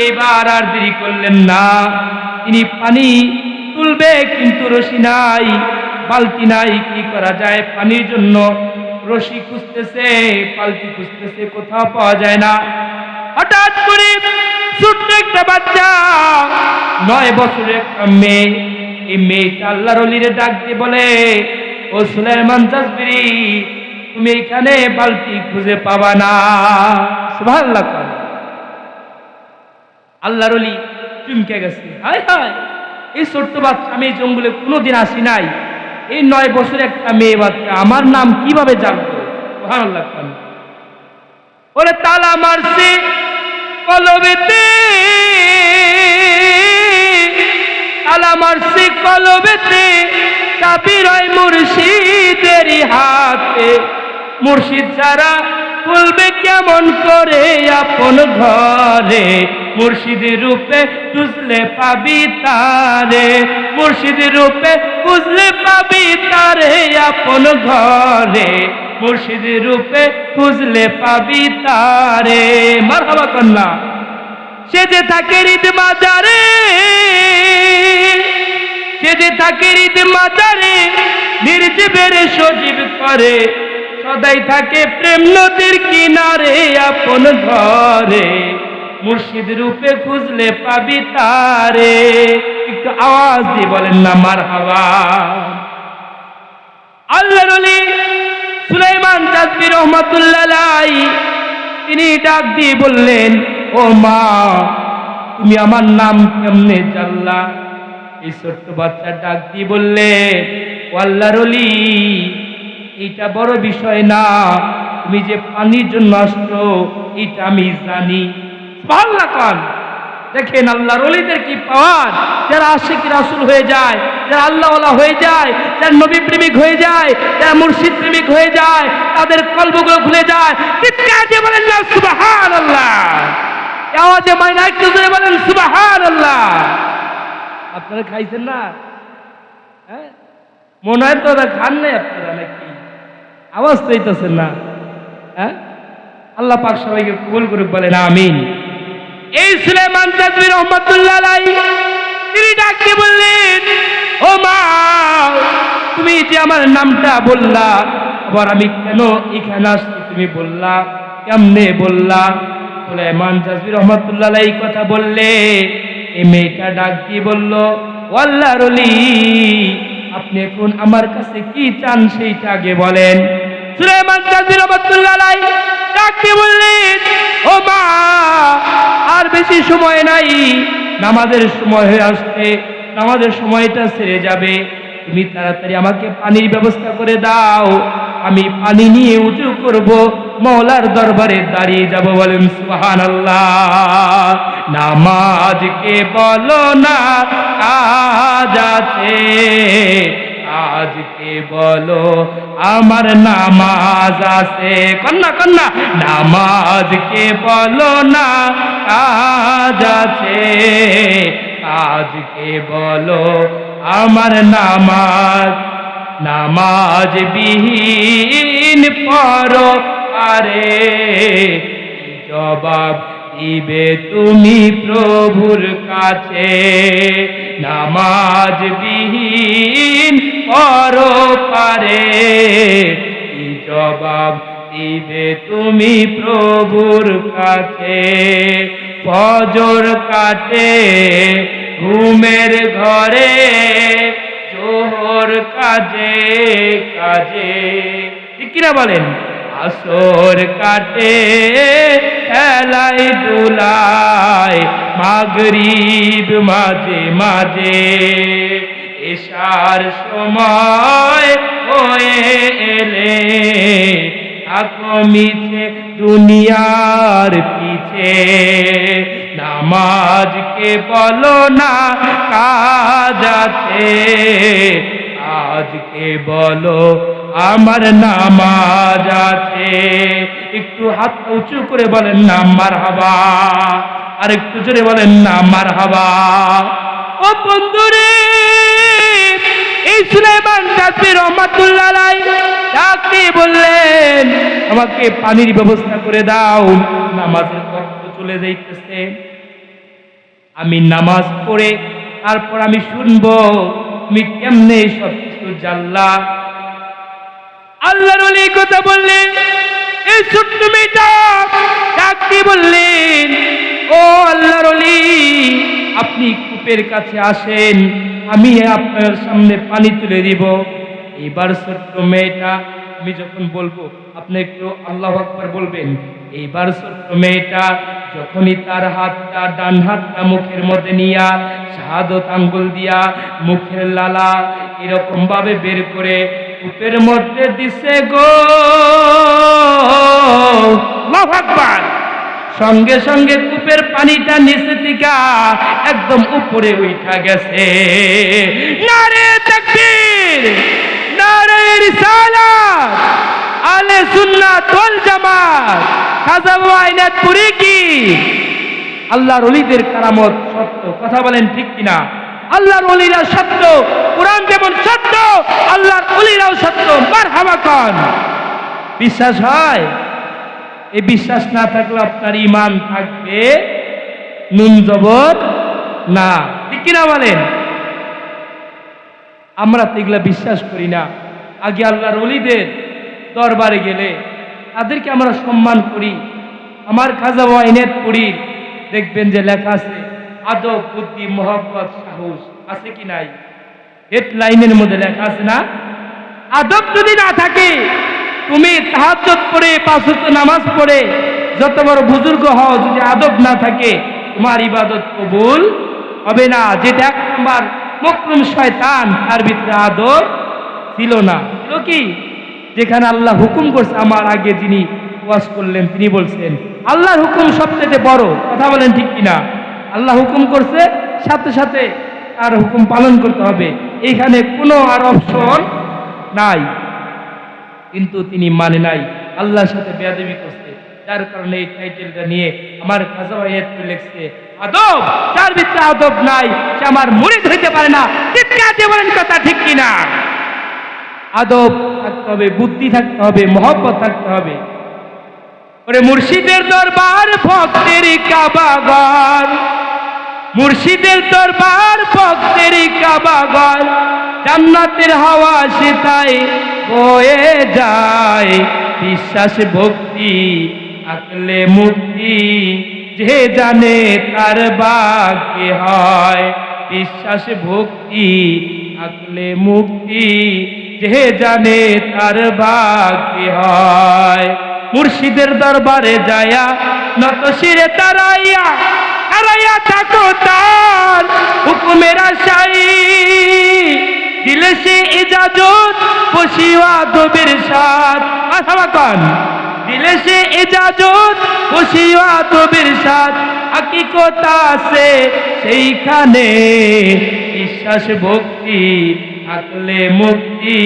এবার আর দেরি করলেন না, তিনি পানি তুলবে কিন্তু রশি নাই, বালতি নাই, কি করা যায়? পানির জন্য রশি খুঁজতেছে, বালতি খুঁজতেছে, কোথাও পাওয়া যায় না। হঠাৎ করে ছোট্ট একটা বাচ্চা, 9 বছরের একটা মেয়ে, এই মেয়েটা আল্লাহর ওলিরে ডাক দিয়ে বলে, ও সুলাইমান জাজবিরি, তুমি এখানে বালতি খুঁজে পাবা না। সুবহানাল্লাহ। আল্লাহর ওলি চমকে গেছে, হায় হায়, এই ছোট্ট বাচ্চা, আমি এই জঙ্গলে কোনোদিন আসি নাই, এই 9 বছরের একটা মেয়ে বাচ্চা আমার নাম কিভাবে জানতো? সুবহানাল্লাহ। বলে তালা মারছে কলবেতে, তালা মারছে কলবেতে, চাবি রয় মুর্শিদের হাতে। মুর্শিদ যারা খুলবে কেমন করে আপন ঘরে, মুর্শিদের রূপে খুঁজলে পাবি তারে, মুর্শিদের রূপে খুঁজলে পাবি তারে আপন ঘরে, মুর্শিদের রূপে খুঁজলে পাবি তারে। মারহাবা কন্যা। সে যে থাকে হৃদ মাজারে, সে যে থাকে হৃদ মাজারে, নির্জীবের সজীব করে, সদাই থাকে প্রেম নদীর কিনারে আপন ঘরে, মুর্শিদ রূপে খুঁজলে পাবি তারে। একটু আওয়াজ দিয়ে বলেন না মারহাবা। আল্লাহর ওলি সুলাইমান জাজবি রহমাতুল্লাহ আলাইহি তিনি ডাক দিয়ে বললেন, ও মা, তুমি আমার নাম কেমনে জানলা? এই ছোট্ট বাচ্চা ডাক দিয়ে বললে, ও আল্লাহর ওলি, এটা বড় বিষয় না, তুমি যে পানির জন্য আসছো এটা আমি জানি। সুবহানাল্লাহ। দেখেন আল্লাহর ওলিদের কি পাওয়ার, যারা আশিক রাসূল হয়ে যায়, যারা আল্লাহওয়ালা হয়ে যায়, যারা নবী প্রেমিক হয়ে যায়, যারা মুর্শিদ প্রেমিক হয়ে যায়, তাদের কলবগুলো খুলে যায়। চিৎকার দিয়ে বলেন না সুবহানাল্লাহ। আওয়াজে মাইনা একটু জোরে বলেন সুবহানাল্লাহ। আপনারা খাইছেন না? হ্যাঁ, মনে হয় তো খান নাই আপনারা নাকি? আওয়াজ তো হইতেছেন না। হ্যাঁ, আল্লাহ পাক সবাইকে কবুল করুক, বলেন আমিন। এই সুলাইমান জাজবি রহমাতুল্লাহ আলাইহি তিনি ডাক দিয়ে বললেন, ও মা, তুমি যে আমার নামটা বললা, আবার আমি কেন এখানে আসছি তুমি বললা, কেমনে বললা? সুলাইমান জাজবি রহমাতুল্লাহ আলাইহি কথা বললে এই মেয়েটা ডাক দিয়ে বলল, ও আল্লাহর ওলি, আপনি এখন আমার কাছে কি চান সেইটা আগে বলেন। সুলাইমান জাজবি রহমাতুল্লাহ আলাইহি ডাক দিয়ে বললেন, ও মা, আর বেশি সময় নাই, নামাজের সময় হয়ে আসছে, নামাজের সময়টা ছেড়ে যাবে, তুমি তাড়াতাড়ি আমাকে পানির ব্যবস্থা করে দাও, আমি পানি নিয়ে উজু করব, মওলার দরবারে দাঁড়িয়ে যাব। বলেন সুবহানাল্লাহ। নামাজকে বলো না কাজ আছে, আজকে বলো আমার নামাজ আছে। কন্যা কন্যা, নামাজকে বলো না কাজ আছে, আজকে বলো আমার নামাজ। নামাজ বিহীন পরো আরে, জবাব দিবে তুমি প্রভুর কাছে। নামাজ বিহীন পরপারে, জবাব দিবে তুমি প্রভুর কাছে। ফজর কাটে ঘুমের ঘরে, জোহর কাজে কাজে, ঠিক কিনা বলেন? আসর কাটে খেলায় দুলায়, মাগরিব মাঝে মাঝে, এশার সময় হয়ে এলে থাকো মিছে দুনিয়ার পিছে। নামাজকে বলো না কাজ আছে, আজকে বলো আমার নামাজ আছে। একটু হাত উঁচু করে বলেন না মারহাবা, আর একটু জোরে বলেন না মারহাবা। ও বন্ধুরে, এই সুলাইমান জাজবি রহমাতুল্লাহ আলাইহি ডাকতে বললেন, আমাকে পানির ব্যবস্থা করে দাও, নামাজের ওয়াক্ত চলে যাইতেছে। আমি নামাজ পড়ে তারপর আমি শুনবো তুমি কেমনে সব কিছু জানলা। আল্লাহর ওলি কথা বললেন। এই ছোট্ট মেয়েটা ডাক দিয়ে বললেন, ও আল্লাহর ওলি, আপনি কূপের কাছে আসেন, আমি আপনার সামনে পানি তুলে দিব। এবার ছোট্ট মেয়েটা, আমি যখন বলবো আপনি একটু আল্লাহু আকবার বলবেন। এইবার ছোট্ট মেয়েটা যখনই তার হাতটা, ডান হাতটা মুখের মধ্যে নিয়া শাহাদত আঙ্গুল দিয়া মুখের লালা এরকম ভাবে বের করে কূপের মধ্যে দিছে গো, আল্লাহু আকবার। সঙ্গে সঙ্গে কূপের পানিটা নিচে থেকে একদম উপরে উঠা গেছে। নারে তাকবীর, নারে রিসালাত, আহলে সুন্নাত ওয়াল জামাত। খাজা বাবা আইনাথপুরী কি আল্লাহর ওলিদের কারামত সত্য, কথা বলেন ঠিক কিনা? আল্লাহর ওলিরা সত্য, কোরআন যেমন সত্য, আল্লাহর ওলিরাও সত্য। মারহাবা খান। বিশ্বাস হয়? এই বিশ্বাস না থাকলে আপনার ঈমান থাকবে নুন জবর না, ঠিক কিনা বলেন? আমরা তো এগুলা বিশ্বাস করি না। আগে আল্লাহর ওলিদের দরবারে গেলে তাদেরকে আমরা সম্মান করি। আমার খাজা বাবা আইনাথপুরী দেখবেন যে লেখা আছে আদব, বুদ্ধি, মহব্বত, সাহস, আছে কি নাই? হেডলাইনের মধ্যে লেখা আছে না? আদব যদি না থাকে, তুমি তাহাজ্জুদ পড়ে, পাঁচ ওয়াক্ত নামাজ পড়ে যত বড় বুজুর্গ হও, যদি আদব না থাকে তোমার ইবাদত কবুল হবে না। যেটা এক নম্বর মকরুম শয়তান, তার ভিতরে আদব ছিল না। ছিল কি? যেখানে আল্লাহ হুকুম করছে, আমার আগে যিনি ওয়াজ করলেন তিনি বলছেন আল্লাহর হুকুম সবচেয়ে বড়, কথা বলেন ঠিক কিনা? আল্লাহ হুকুম করছে, সাথে সাথে তার হুকুম পালন করতে হবে, এইখানে কোনো আর অপশন নাই। কিন্তু তিনি মানে নাই, আল্লাহর সাথে বেয়াদবি করছে। যার কারণে এই টাইটেলটা নিয়ে আমার খাজা ভাই লিখছে আদব, যার ভিতরে আদব নাই সে আমার মুরিদ হইতে পারে না। চিৎকার দিয়ে বলেন কথা ঠিক কিনা? আদব থাকতে হবে, বুদ্ধি থাকতে হবে, মহব্বত থাকতে হবে। ওরে মুর্শিদের দরবার ভক্তের কাবাগর, মুর্শিদের দরবার ভক্তের কাবাগর, জান্নাতের হাওয়া সেটাই বয়ে যায়। বিশ্বাস ভক্তি আকলে মুক্তি, যে জানে তার ভাগ্য হয়। বিশ্বাস ভক্তি আকলে মুক্তি, যে জানে তার ভাগ্য হয়। মুর্শিদের দরবারে যায়া নত শিরে তারাইয়া, তারাইয়া থাকো তার হুকুমের আশায়। দিলে সে ইজাজত বসিও আদবের সাথ, মারহাবা খান। দিলে সে ইজাজত বসিও আদবের সাথ, হাকিকত আছে সেইখানে। বিশ্বাস ভক্তি থাকলে মুক্তি,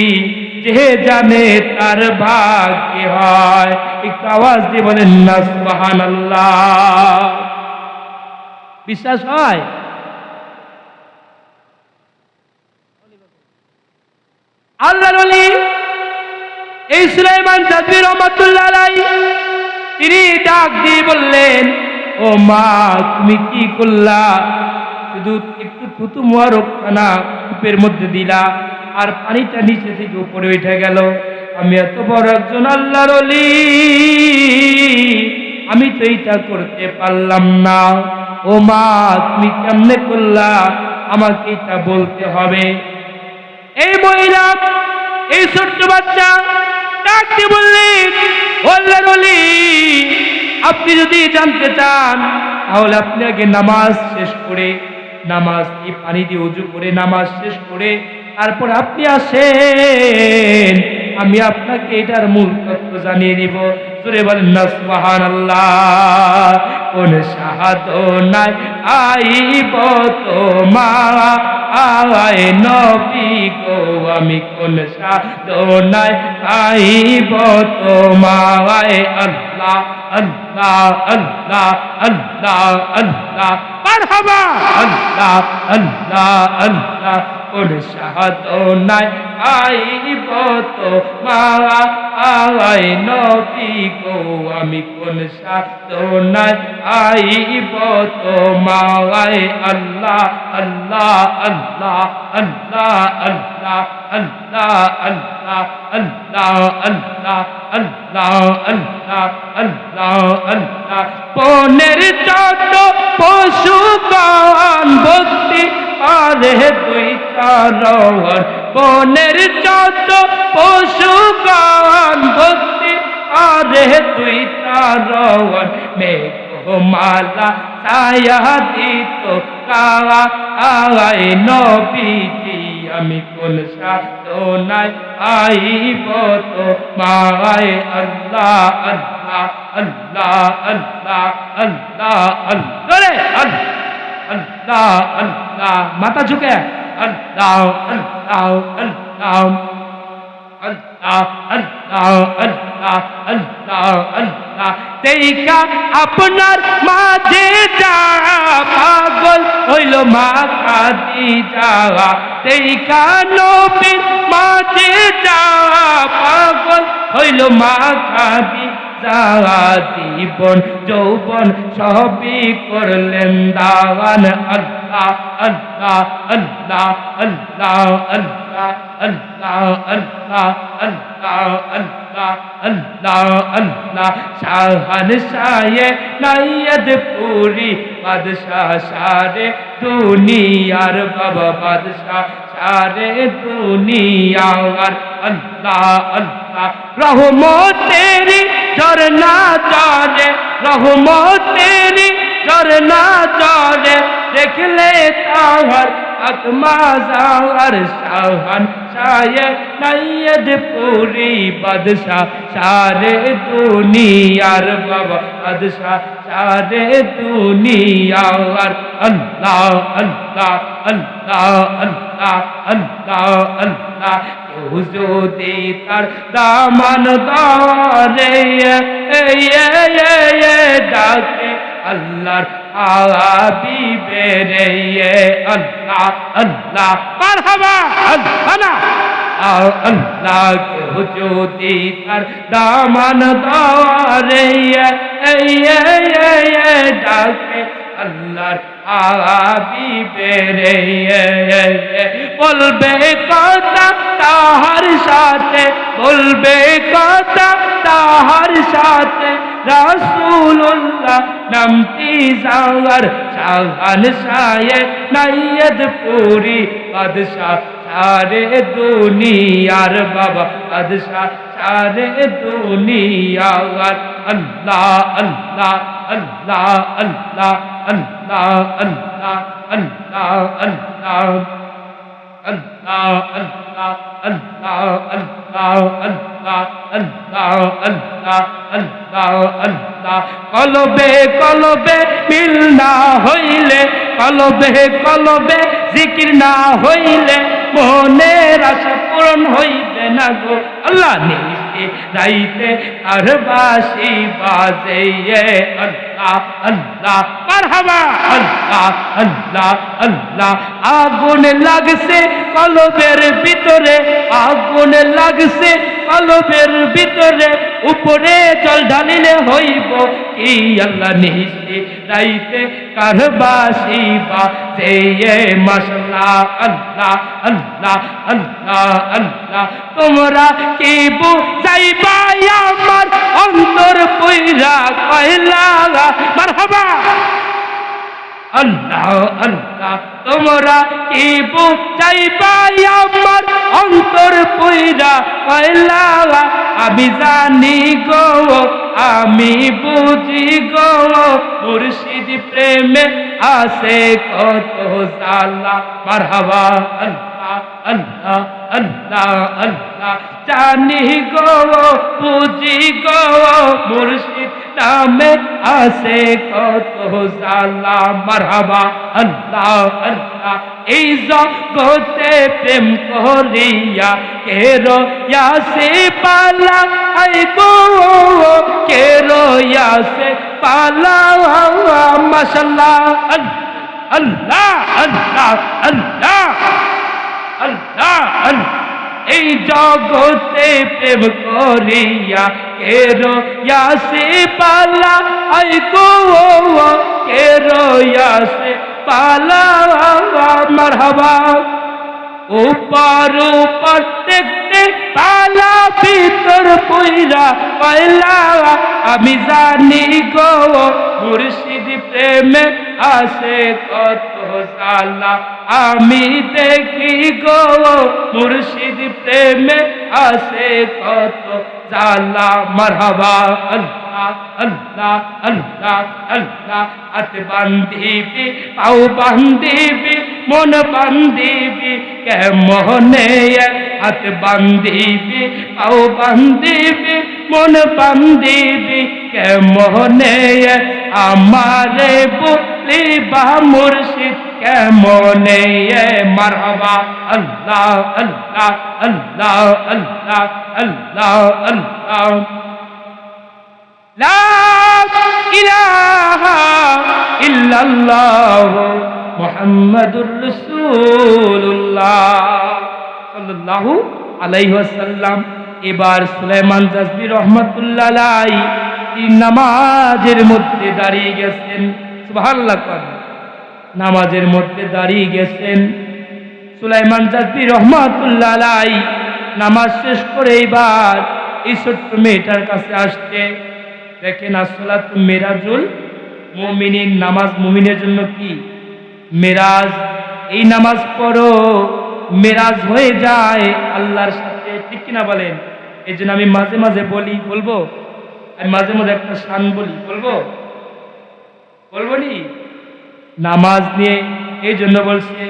যে জানে তার ভাগ্য হয়। একটু আওয়াজ দিয়ে বলেন না সুবহানাল্লাহ। বিশ্বাস হয়? আল্লাহর ওলি এই সুলাইমান তাজবীর রহমাতুল্লাহ আলাইহি, তিনি ডাক দিয়ে বললেন, ও মা তুমি কি করলা? শুধু একটু থুতু মুবারকখানা কূপের মধ্যে দিলা, আর পানিটা নিচে থেকে উপরে উঠে গেল। আমি এত বড় একজন আল্লাহর ওলি, আমি তো এইটা করতে পারলাম না। ও মা তুমি কেমনে করলা? আমাকে এটা বলতে হবে। এই মহিলা, এই ছোট্ট বাচ্চা ডাকতে বললেন, ও আল্লাহর ওলি, আপনি যদি জানতে চান তাহলে আপনি আগে নামাজ শেষ করে, নামাজ এই পানি দিয়ে ওযু করে নামাজ শেষ করে তারপর আপনি আসেন, আমি আপনাকে এটার মূল তত্ত্ব জানিয়ে দিব। জোরে বলেন না সুবহানাল্লাহ। কোন সাধনায় আইব তোমার আয় নবী গো, আমি কোন সাধনায় আইব তোমার। আল্লাহ আল্লাহ আল্লাহ আল্লাহ আল্লাহ, মারহাবা। আল্লাহ আল্লাহ আল্লাহ কোন সাধনায় আইব তোমায় নবী গো আমি কোন সাধনায় আইব তোমায় আল্লাহ আল্লাহ আল্লাহ আল্লাহ আল্লাহ আল্লাহ আল্লাহ আল্লাহ আল্লাহ আল্লাহ আল্লাহ আল্লাহ আল্লাহ বনের যত পশু গান ভক্তি পারে দুই চারণ বনের যত পশু গান ভক্তি পারে দুই চারণ মেঘমালা ছায়া দিত কায় নবীজি আমি কোন সাধনায় আইব তোমায় আল্লাহ আল্লাহ আল্লাহ আল্লাহ আল্লাহ আল্লাহ আল্লাহ আল্লাহ মাথা ঝুঁকে আল্লাহ আল্লাহ আল্লাহ আল্লাহ আল্লাহ আল্লাহ আল্লাহ আল্লাহ দেখা আপনার মাঝে যা পাগল হইল মা খাদিজা দেখা নবীর মাঝে যা পাগল হইল মা খাদিজা জীবন যৌবন সবই করলেন দাওয়ান আল্লাহ আল্লাহ আল্লাহ আল্লাহ আল্লাহ আল্লাহ আল্লাহ আল্লাহ আল্লাহ আল্লাহ আল্লাহ শাহান শায়ে নাইয়দ পুরি বাদশাহ সারে দুনিয়ার বাবা বাদশাহ সারে দুনিয়ার আল্লাহ আল্লাহ রহমতেরি ঝরনা চলে রহমতেরি ঝরনা চলে দেখলে তাহার আকমাজার শাহান শায়ে নাইয়দ পুরি বাদশাহ সারে দুনিয়ার বাবা বাদশাহ সারে দুনিয়ার আল্লাহ আল্লাহ আল্লাহ আল্লাহ আল্লাহ আল্লাহ কেউ যদি তার দামান ধরে ডাকে আল্লাহর হাবিবে রে আল্লাহ আল্লাহ মারহাবা আল্লাহ আল্লাহ কেউ যদি তার দামান ধরে ডাকে আল্লাহর হাবিবে রে বলবে কথা তাহার সাথে বলবে কথা তাহার সাথে রাসূলুল্লাহ নামটি যাওয়ার শাহান শায়ে নাইয়দ পুরি বাদশাহ সারে দুনিয়ার বাবা বাদশাহ সারে দুনিয়ার আল্লাহ আল্লাহ আল্লাহ আল্লাহ আল্লাহ আল্লাহ আল্লাহ আল্লাহ আল্লাহ আল্লাহ আল্লাহ আল্লাহ আল্লাহ আল্লাহ আল্লাহ আল্লাহ আল্লাহ কলবে কলবে মিল না হইলে কলবে কলবে জিকির না হইলে মনের আশা পূরণ হইবে না গো আল্লাহ নিশে রাইতে আর বাঁশি বাজে আল্লাহ আল্লাহ মারহাবা আল্লাহ আল্লাহ আল্লাহ আগুন লাগছে কলবের ভিতরে আগুন লাগছে কলবের ভিতরে উপরে জল ঢালিলে হইব কি আল্লাহ নিশে রাইতে কার বাঁশি বাজে মাশাআল্লাহ আল্লাহ আল্লাহ আল্লাহ আল্লাহ তোমরা কি বুঝাইবা আমার অন্তর পইরা কয়লা মারহাবা আল্লাহ আল্লাহ তোমরা কি বুঝাইবা আমার অন্তর পইরা কয়লা আমি জানি গো আমি বুঝি গো মুর্শিদ প্রেমে আসে কত জালা মারহাবা আল্লাহ আল্লাহ আল্লাহ আল্লাহ জানি গো বুঝি গো মুর্শিদ নামে আসে কত জালা মারহাবা আল্লাহ আল্লাহ এই জগতে প্রেম করিয়া কেরো ইয়াসে পালা আইবো কেরো ইয়াসে পালা মাশাআল্লাহ আল্লাহ আল্লাহ আল্লাহ আল্লাহ আল্লাহ। এই জগতে প্রেম করিয়া কেরো ইয়াসে পালা, আই গো কেরো ইয়াসে পালা, মারহাবা। উপর উপর দেখতে পালা, ভিতর পইরা পাইলা, আমি জানি গো মুর্শিদ প্রেমে আসে কত জালা, আমি দেখি গো মুর্শিদ প্রেমে আসে কত জালা, মারহাবা। আল্লাহ আল্লাহ আল্লাহ আল্লাহ। হাত বান্ধিবি পাও বান্ধিবি মন বান্ধিবি কেমনে, হাত বান্ধিবি পাও বান্ধিবি মন বান্ধিবি কেমনে, আমারে বলিবা মুর্শিদ কেমনে, মারহাবা। আল্লাহ আল্লাহ আল্লাহ আল্লাহ আল্লাহ আল্লাহ। লা ইলাহা ইল্লাল্লাহ মুহাম্মাদুর রাসূলুল্লাহ সাল্লাল্লাহু আলাইহি ওয়াসাল্লাম। এবার সুলাইমান জাযবি রহমাতুল্লাহ আলাইহি নামাজের মধ্যে দাঁড়িয়ে গেছেন। সুবহানাল্লাহ। নামাজের মধ্যে দাঁড়িয়ে গেছেন সুলাইমান জাযবি রহমাতুল্লাহ আলাইহি। নামাজ শেষ করে এবার এই ছোট্ট মেয়েটার কাছে আসছে। দেখেন, আসসালাতু মিরাজুল মুমিনিন, নামাজ মুমিনের জন্য কি মেরাজ। এই নামাজ পড়ো, মেরাজ হয়ে যায় আল্লাহর সাথে, ঠিক কিনা বলেন? এই জন্য আমি মাঝে মাঝে বলবো, আমি মাঝে মাঝে একটা শান বলবো নি নামাজ নিয়ে। এই জন্য বলছে,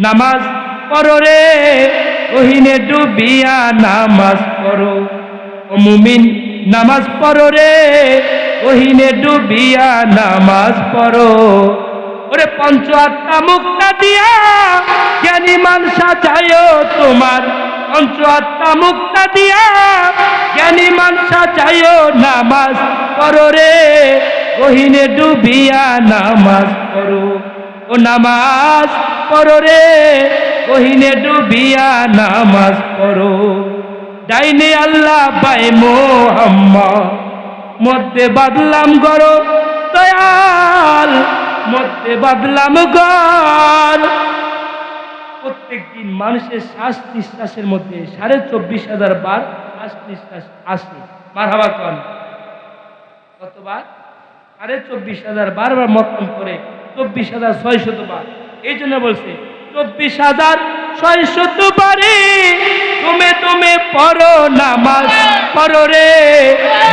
নামাজ পড়ো রে ওহিনে ডুবিয়া, নামাজ পড়ো ও মুমিন, নামাজ পড়ো রে ওহিনে ডুবিয়া, নামাজ পড়ো। ওরে পঞ্চ আত্মা মুক্তা দিয়া জ্ঞানী মান সাজায় তোমার, পঞ্চ আত্মা মুক্তা দিয়া জ্ঞানী মান সাজায়, নামাজ পড়ো রে ওহিনে ডুবিয়া, নামাজ পড়ো ও নামাজ পড়ো রে ওহিনে ডুবিয়া, নামাজ পড়ো। ডাইনে আল্লাহ বাই মোহাম্মদ, মধ্যে বাদলাম গড় দয়াল, মধ্যে বাদলাম গড়। প্রত্যেক দিন মানুষের শ্বাস নিঃশ্বাসের মধ্যে 24,500 বার শ্বাস নিঃশ্বাস আসে। মারহাবা কন। কতবার? 24,500 বারবার মতন করে 24,600 বার। এই জন্য বলছে 24,600 বারে তুমি তুমি পড়ো নামাজ পড়ো রে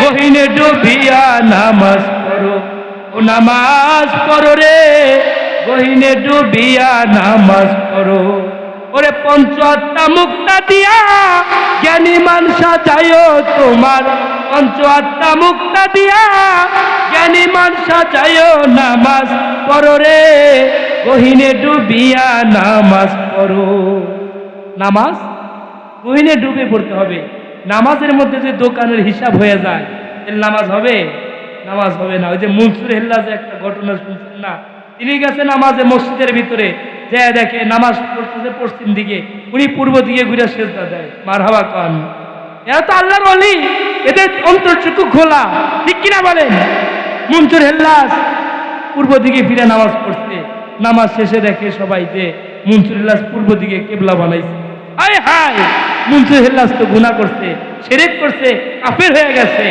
বহিনে ডুবিয়া, নামাজ পড়ো ও নামাজ পড়ো রে বহিনে ডুবিয়া, নামাজ পড়ো। ওরে পঞ্চ আত্মা মুক্তা দিয়া জ্ঞানী মান সাজায় তোমার, পঞ্চ আত্মা মুক্তা দিয়া জ্ঞানী মান সাজায়, নামাজ পড়ো রে বহিনে ডুবিয়া, নামাজ পড়ো। নামাজ বহিনে ডুবে পড়তে হবে। নামাজের মধ্যে যে দোকানের হিসাব হয়ে যায় তাহলে নামাজ হবে? নামাজ হবে না। ওই যে মনসুর হেল্লাজে একটা ঘটনা শুনছেন না? তিনি গেছেন নামাজে মসজিদের ভিতরে, যে দেখে নামাজ পড়তেছে পশ্চিম দিকে, উনি পূর্ব দিকে ঘুরে সেজদা দেয়। মারহাবা কন। এরা তো আল্লাহর ওলি, এদের অন্তরচক্ষু খোলা, ঠিক কিনা বলেন? মনসুর হেল্লাজ পূর্ব দিকে ফিরে নামাজ পড়ছে। নামাজ শেষে দেখে সবাই যে মনসুর হেল্লাজ পূর্ব দিকে কেবলা বানাইছে। আয় হায়, মনসুর হেল্লাজ তো গুনাহ করছে, শিরক করছে, কাফের হয়ে গেছে।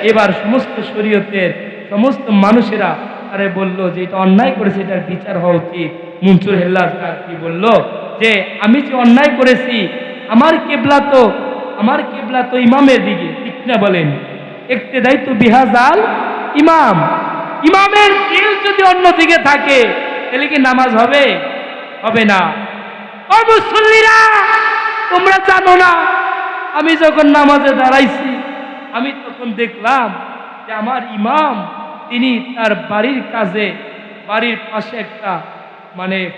এবার সমস্ত শরীয়তের সমস্ত মানুষেরা আরে বলল যে এটা অন্যায় করেছে, এটার বিচার হওয়া উচিত। মনসুর হেল্লাজ কি বলল যে আমি যে অন্যায় করেছি, আমার কেবলা তো ইমামের দিকে, ঠিক না বলেন? ইক্তেদাই তো বিহাজাল ইমাম, ইমামের দিল যদি অন্য দিকে থাকে তাহলে কি নামাজ হবে? হবে না। ও মুসল্লিরা, তোমরা জানো না, আমি যখন নামাজে দাঁড়াইছি আমি তখন দেখলাম যে আমার ইমাম তিনি তার বাড়ির কাজে, বাড়ির পাশে একটা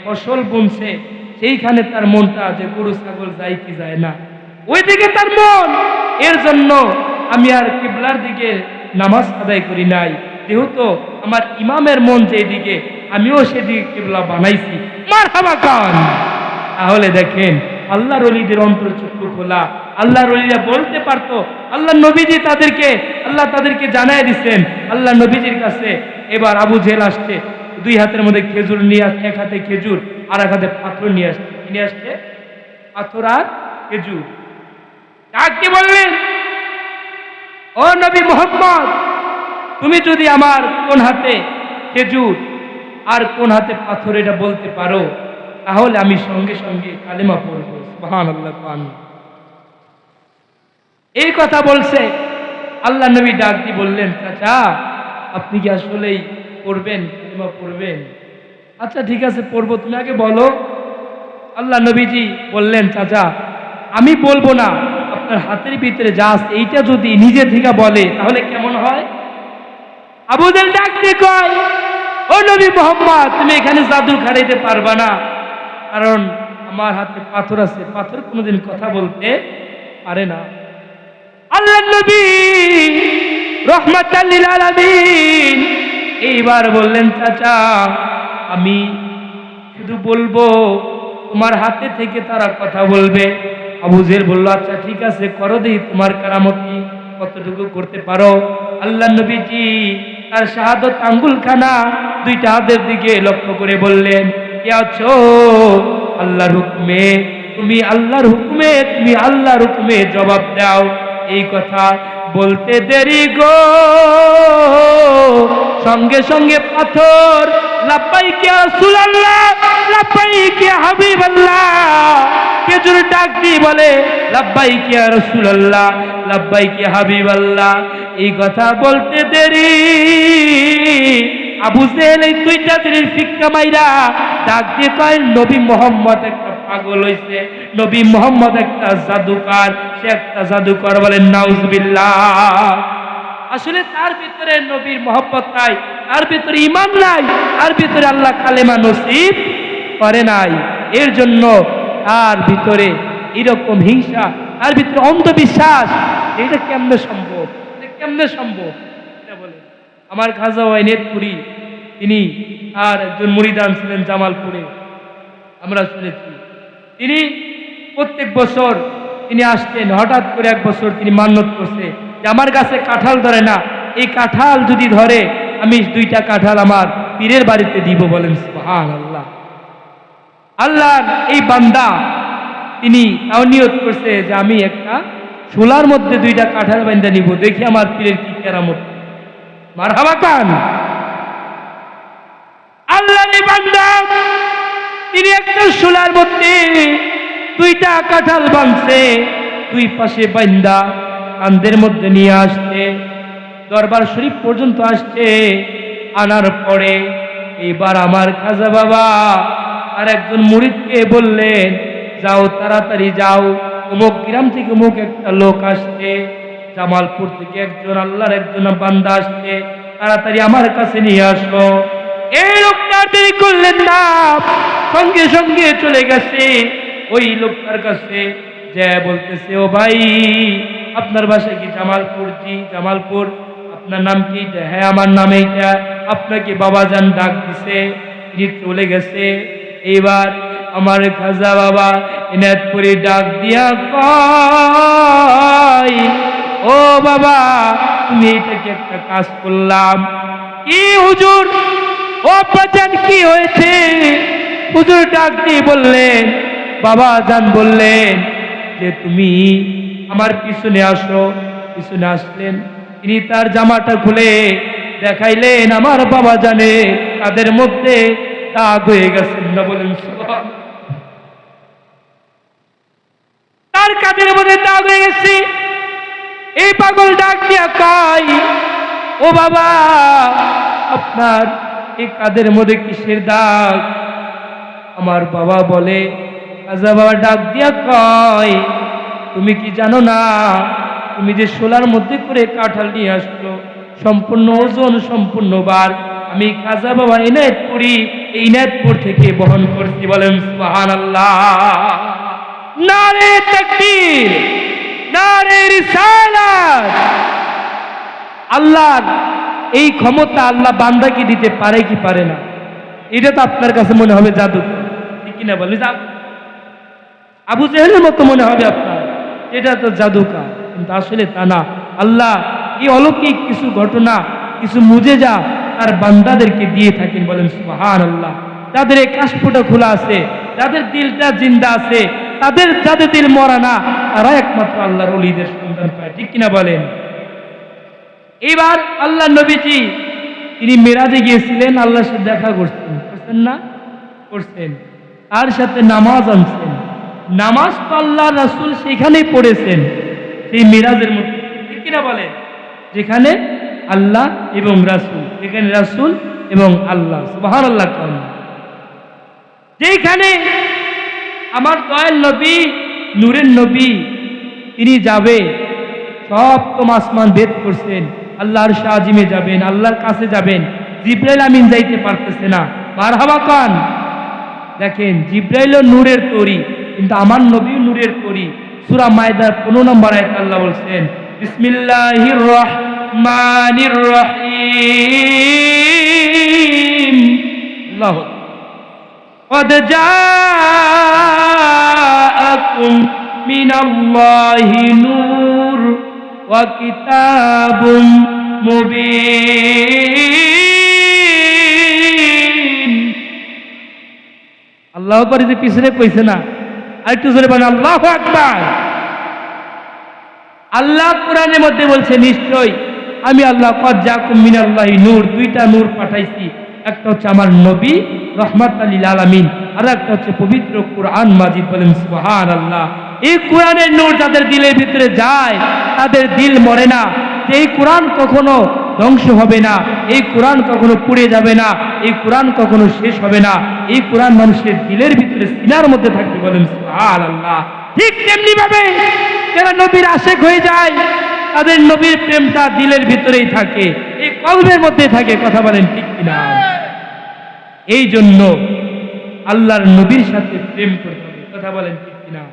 ফসল বুনছে, সেইখানে তার মনটা যে গরু ছাগল যায় কি যায় না, ওই দিকে তার মন। এর জন্য আমি আর কিবলার দিকে নামাজ আদায় করি নাই, যেহেতু আমার ইমামের মন যেদিকে আমিও সেদিকে কিবলা বানাইছি। মারহাবা খান। তাহলে দেখেন আল্লাহর ওলিদের অন্তর চক্ষু খোলা। আল্লাহর ওলিরা বলতে পারতো, আল্লাহ নবীজি আল্লাহ তাদেরকে জানায় দিচ্ছেন আল্লাহ নবীজির কাছে। এবার আবু জেহেল আসছে, দুই হাতের মধ্যে খেজুর নিয়ে আসছে, এক হাতে খেজুর আর এক হাতে পাথর নিয়ে আসছে। নিয়ে আসছে পাথর আর খেজুর। ডাকতে বললেন, ও নবী মুহাম্মদ, তুমি যদি আমার কোন হাতে খেজুর আর কোন হাতে পাথর এটা বলতে পারো, তাহলে আমি সঙ্গে সঙ্গে কালেমা পড়ব। সুবহানাল্লাহ। এই কথা বলছে। আল্লাহ নবী ডাক দিয়ে বললেন, চাচা আপনি কি আসলেই পড়বেন, কালেমা পড়বেন? আচ্ছা ঠিক আছে পড়বো, তুমি আগে বলো। আল্লাহ নবীজি বললেন, চাচা আমি বলবো না, আপনার হাতের ভিতরে যা আছে এইটা যদি নিজে থেকে বলে তাহলে কেমন হয়? আবু জেহেল ডাক দিয়ে কয়, ও নবী মুহাম্মদ, তুমি এখানে জাদু খাটাইতে পারবা না, কারণ আমার হাতে পাথর আছে, পাথর কোনোদিন কথা বলতে পারে না। আল্লাহ নবী রাহমাতাল লিল আলামিন এইবার বললেন, চাচা আমি শুধু বলবো, তোমার হাতে থেকে তারা কথা বলবে। আবু জেহেল বলল, আচ্ছা ঠিক আছে করো, দেখি তোমার কারামতি কতটুকু করতে পারো। আল্লাহ নবীজি তার শাহাদত আঙ্গুলখানা দুইটা হাতের দিকে লক্ষ্য করে বললেন, কে আছো? আল্লাহর হুকুমে, তুমি আল্লাহর হুকুমে, তুমি আল্লাহর হুকুমে জবাব দাও। এই কথা বলতে দেরি গো, সঙ্গে সঙ্গে পাথর লাব্বাইক ইয়া রাসূলুল্লাহ, লাব্বাইক ইয়া হাবিবাল্লাহ। খেজুর ডাক দিয়ে বলে, লাব্বাইক ইয়া রাসূলুল্লাহ, লাব্বাইক ইয়া হাবিবাল্লাহ। এই কথা বলতে দেরি, আবু জেহেল এই দুইটা দিনের ফিক্কা মাইরা ডাক দিয়ে কয়, নবী মুহাম্মদ একটা পাগল হইছে, নবী মুহাম্মদ একটা জাদুকর, সে একটা জাদুকর। বলেন নাউজুবিল্লাহ। আসলে তার ভিতরে নবীর মহব্বত নাই, তার ভিতরে ঈমান নাই, তার ভিতরে আল্লাহ কালেমা নসিব করে নাই। এর জন্য তার ভিতরে এরকম হিংসা, তার ভিতরে অন্ধবিশ্বাস। এটা কেমনে সম্ভব? কেমনে সম্ভব এটা বলে। আমার খাজা ওয়াইনেতপুরি, তিনি আর একজন মুরিদান ছিলেন জামালপুরে, আমরা শুনেছি। তিনি প্রত্যেক বছর তিনি আসতেন। হঠাৎ করে এক বছর তিনি মান্যত করছে যে আমার গাছে কাঁঠাল ধরে না, এই কাঁঠাল যদি ধরে আমি দুইটা কাঁঠাল আমার পীরের বাড়িতে দিব। বলেন সুবহানাল্লাহ। আল্লাহর এই বান্দা তিনি তাও নিয়ত করছে যে আমি একটা ছোলার মধ্যে দুইটা কাঁঠাল বান্দা নিব, দেখি আমার পীরের কি কেরামত। মারহাবা কান। আল্লাহর এই বান্দা তিনি একটা ছোলার মধ্যে দুইটা কাঁঠাল বাঁধছে, দুই পাশে বান্দা কান্দের মধ্যে নিয়ে আসছে, দরবার শরীফ পর্যন্ত আসছে। আনার পরে এইবার আমার খাজা বাবা আর একজন মুরিদকে বললেন, যাও তাড়াতাড়ি যাও, অমুক গ্রাম থেকে অমুক একটা লোক আসছে, জামালপুর থেকে একজন আল্লাহর একজন বান্দা আসছে, তাড়াতাড়ি আমার কাছে নিয়ে আসো। এই লোকটা দেরি করলেন না, সঙ্গে সঙ্গে চলে গেছে ওই লোকটার কাছে। যে বলতেছে, ও ভাই আপনার বাসা কি? জামালপুর। জি জামালপুর। আপনার নাম কি? হ্যাঁ আমার নাম এইটা। আপনাকে বাবাজান ডাক দিছে। তিনি চলে গেছে। এইবার আমার খাজা বাবা এনায়তপুরি ডাক দিয়া কয়, ও বাবা তুমি এটাকে একটা কাজ করলাম। কি হুজুর? ও বাবাজান কি হয়েছে? হুজুর ডাক দিয়ে বললেন, বাবাজান বললেন যে তুমি আমার পিছনে আসো। পিছনে আসলেন, তিনি তার জামাটা খুলে দেখাইলেন আমার বাবা জানে তাদের মধ্যে দাগ হয়ে গেছেন না। বলেন তার কাদের মধ্যে দাগ হয়ে গেছে। এই পাগল ডাক দিয়া কয়, ও বাবা আপনার এই কাদের মধ্যে কিসের দাগ? আমার বাবা বলে, খাজা বাবা ডাক দিয়া কয়, তুমি কি জানো না, তুমি যে শোলার মধ্যে করে কাঁঠাল নিয়ে আসছো, সম্পূর্ণ ওজন সম্পূর্ণ বার আমি খাজা বাবা এনায়েতপুরি এই এনায়েতপুর থেকে বহন করছি। বলেন সুবহানাল্লাহ। নারে তাকবীর, নারে রিসালাত। আল্লাহর এই ক্ষমতা আল্লাহ বান্দাকে দিতে পারে কি পারে না? এটা তো আপনার কাছে মনে হবে জাদু, ঠিক কিনা বলে? আবু জেহেলের মতো মনে হবে আপনার, এটা তো জাদুকার, কিন্তু আসলে তা না। আল্লাহ এই অলৌকিক কিছু ঘটনা, কিছু মুজেজা তার বান্দাদেরকে দিয়ে থাকেন। বলেন সুবহানাল্লাহ। যাদের এই কাশফুটা খোলা আছে, যাদের দিলটা জিন্দা আছে, যাদের দিল মরা না, তারা একমাত্র আল্লাহর ওলিদের সন্ধান পায়। ঠিক কিনা বলেন? এবার আল্লাহ নবীজি তিনি মেরাজে গিয়েছিলেন, আল্লাহর সাথে দেখা করছেন না? করছেন। তার সাথে নামাজ আনছেন। নামাজ তো আল্লাহ রাসূল সেখানেই পড়েছেন, সেই মেরাজের মধ্যে। ঠিক কিনা বলেন? যেখানে আল্লাহ এবং রাসূল, যেখানে রাসূল এবং আল্লাহ। সুবহানাল্লাহ। যেখানে আমার দয়াল নবী, নূরের নবী, তিনি যাবে, সপ্তম আসমান ভেদ করছেন, আল্লাহর শাহজিমে যাবেন, আল্লাহর কাছে যাবেন। জিবরাইল আমিন যাইতে পারতেছে না। মারহাবা কান। দেখেন, জিবরাইলও নূরের তরি, কিন্তু আমার নবীও নূরের তরি। সূরা মায়দার 15 নম্বর আয়াত আল্লাহ বলছেন, বিসমিল্লাহির রহমানির রহিম। আল্লাহু قد جاءكم من الله نور وكتاب مبين। আল্লাহু আকবার যে পিছনে কইছে না, আরেকটু জোরে বলেন আল্লাহু আকবার। আল্লাহ কোরআনের মধ্যে বলছে, নিশ্চয় আমি আল্লাহ কদ জাকুম মিনাল্লাহি নূর, দুইটা নূর পাঠাইছি। একটা হচ্ছে আমার নবী রহমাতাল লিল আলামিন, আর একটা হচ্ছে পবিত্র কোরআন মাজিদ। বলেন সুবহানাল্লাহ। এই কোরআনের নূর যাদের দিলের ভিতরে যায়, তাদের দিল মরে না। এই কোরআন কখনো ধ্বংস হবে না, এই কোরআন কখনো পুড়ে যাবে না, এই কোরআন কখনো শেষ হবে না। এই কোরআন মানুষের দিলের ভিতরে, সিনার মধ্যে থাকবে। বলেন সুবহানাল্লাহ। ঠিক তেমনি ভাবে যারা নবীর আশিক হয়ে যায়, তাদের নবীর প্রেমটা দিলের ভিতরেই থাকে, এই কলবের মধ্যে থাকে। কথা বলেন ঠিক কিনা? এই জন্য আল্লাহর নবীর সাথে প্রেম করতে হবে। কথা বলেন ঠিক কিনা?